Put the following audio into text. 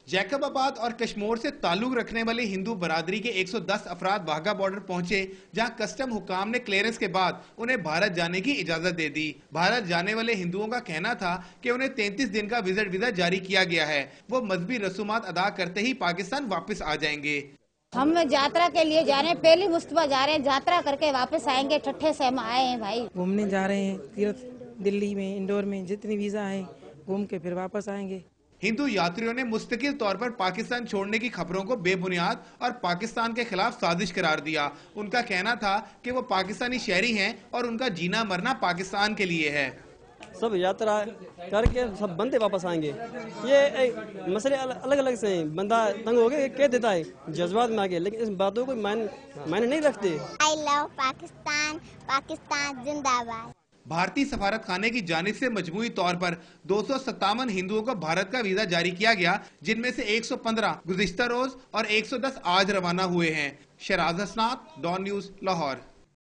Jacob आबाद और कश्मीर से ताल्लुक रखने वाले हिंदू बरादरी के 110 अफराद वाघा बॉर्डर पहुंचे, जहां कस्टम हुकाम ने क्लियरेंस के बाद उन्हें भारत जाने की इजाजत दे दी। भारत जाने वाले हिंदुओं का कहना था कि उन्हें 33 दिन का विजिट वीजा जारी किया गया है। वो मजहबी रसूमात अदा करते ही पाकिस्तान वापस आ जाएंगे। हम यात्रा के लिए जा रहे हैं, पहली मुस्तफा जा रहे हैं, यात्रा करके वापस आएंगे। छठे से हम आए हैं भाई, घूमने जा रहे हैं तीर्थ, दिल्ली में, इंदौर में, जितनी वीजा है घूम के फिर वापस आएंगे। हिंदू यात्रियों ने मुस्तकिल तौर पर पाकिस्तान छोड़ने की खबरों को बेबुनियाद और पाकिस्तान के खिलाफ साजिश करार दिया। उनका कहना था कि वो पाकिस्तानी शहरी हैं और उनका जीना मरना पाकिस्तान के लिए है। सब यात्रा करके सब बंदे वापस आएंगे। ये मसले अलग अलग से हैं, बंदा तंग हो गया कह देता है जज्बात में आके, लेकिन इस बातों को मायने नहीं रखते। आई लव पाकिस्तान, पाकिस्तान जिंदाबाद। भारतीय सफारत खाने की जानिब से मजमूई तौर पर 257 हिंदुओं को भारत का वीजा जारी किया गया, जिनमें से 115 गुज़िश्ता रोज और 110 आज रवाना हुए हैं। शराज हसनात, डॉन न्यूज, लाहौर।